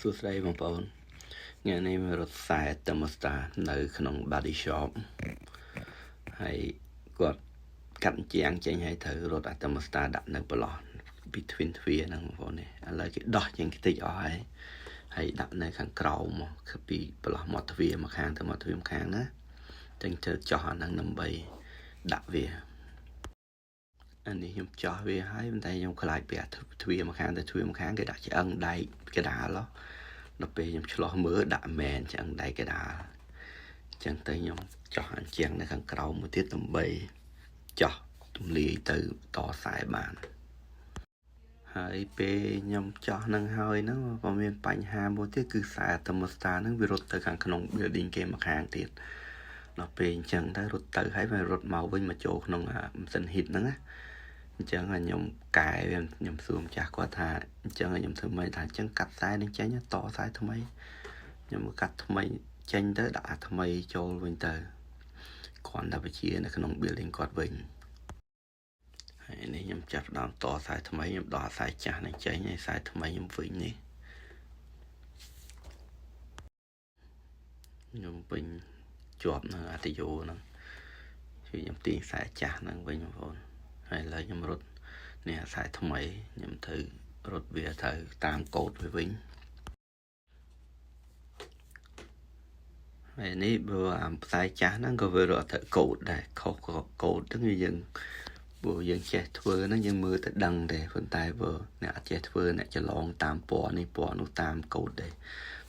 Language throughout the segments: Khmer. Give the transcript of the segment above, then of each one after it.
សួស្តីបងប្អូនថ្ងៃនេះមានរថខ្សែ thermostat នៅក្នុង body shop ហើយគាត់កាត់ជាងចេញឲ្យត្រូវរថ thermostat ដាក់នៅប្រឡោះពីទ្វារហ្នឹងបងប្អូននេះឥឡូវគេដោះចេញខ្ទេចអស់ហើយដាក់នៅខាងក្រោមមកគឺពីប្រឡោះមាត់ទ្វារមកខាងទៅមាត់ទ្វារមកខាងណាចឹងធ្វើចោះអាហ្នឹងដើម្បីដាក់វាអានេះខ្ញុំចោះវាហើយតែខ្ញុំខ្លាចពីទ្វារមកខាងទៅទ្វារមកខាងគេដាក់ឆ្អឹងដែកកដាលដល់ពេលខ្ញុំឆ្លោះមើលដាក់មែនឆ្អឹងដែកកដាលអញ្ចឹងទៅខ្ញុំចោះអញ្ចឹងនៅខាងក្រោមមួយទៀតដើម្បីចោះទម្លាយទៅតខ្សែបានហើយពេលខ្ញុំចោះនឹងហើយហ្នឹងក៏មានបញ្ហាមួយទៀតគឺខ្សែ thermostat ហ្នឹងវារត់ទៅខាងក្នុង building គេមកខាងទៀតដល់ពេលអញ្ចឹងទៅរត់ទៅហើយវារត់មកវិញមកចូលក្នុងម៉ាស៊ីន heat ហ្នឹងណាអញ្ចឹងខ្ញុំកែវាខ្ញុំសួរម្ចាស់គាត់ថាអញ្ចឹងខ្ញុំធ្វើមិនថាអញ្ចឹងកាត់ខ្សែនឹងចេញតខ្សែថ្មីខ្ញុំកាត់ថ្មីចេញទៅដាក់ថ្មីចូលវិញទៅគ្រាន់តែបជានៅក្នុង building គាត់វិញហើយនេះខ្ញុំចាប់ដើមតខ្សែថ្មីខ្ញុំដោះខ្សែចាស់នឹងចេញហើយខ្សែថ្មីខ្ញុំវិញនេះខ្ញុំវិញជាប់នៅអាតយោហ្នឹងជួយខ្ញុំទាញខ្សែចាស់ហ្នឹងវិញបងប្អូនហើយឥឡូវខ្ញុំរត់នេះខ្សែថ្មីខ្ញុំត្រូវរត់វាទៅតាមកូដវាវិញហើយនេះបើខ្សែចាស់ហ្នឹងក៏វារត់ទៅកូដដែរខុសក៏កូដហ្នឹងយើងព្រោះយើងចេះធ្វើហ្នឹងយើងមើលទៅដឹងដែរប៉ុន្តែបើអ្នកអត់ចេះធ្វើអ្នកច្រឡំតាមពណ៌នេះពណ៌នោះតាមកូដដែរ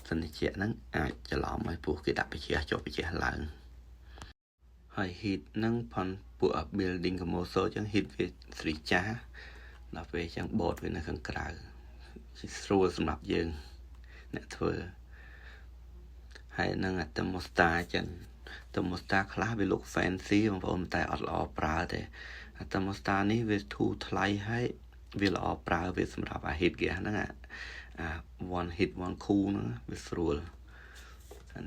សន្តិជាហ្នឹងអាចច្រឡំឲ្យពោះគេដាក់បច្ចេកចុះបច្ចេកឡើងហើយ heat ហ្នឹងផនពួក building commercial ចឹង heat វាស្រីចាស់ដល់ពេលចឹងបូតវានៅខាងក្រៅស្រួលសម្រាប់យើងអ្នកធ្វើហើយនឹង thermostat ចឹង thermostat ខ្លះវាលោក fancy បងប្អូនតែអត់ល្អប្រើទេ thermostat នេះវាធូរថ្លៃហើយវាល្អប្រើវាសម្រាប់heat gas ហ្នឹងone heat one cool ហ្នឹងវាស្រួល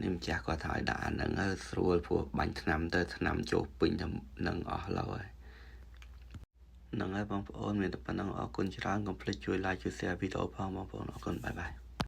នេះម្ចាស់គាត់ឲ្យដាក់អាហ្នឹងស្រួលព្រោះបាញ់ថ្នាំទៅថ្នាំចូលពេញនឹងអស់ឡូវហើយហ្នឹងហើយបងប្អូនមានតែប៉ុណ្្នឹងអរគុណច្រើនកុំភ្លេចជួយ like ជួយ share វីដេអូផងបងប្អូនអរគុណបាយបាយ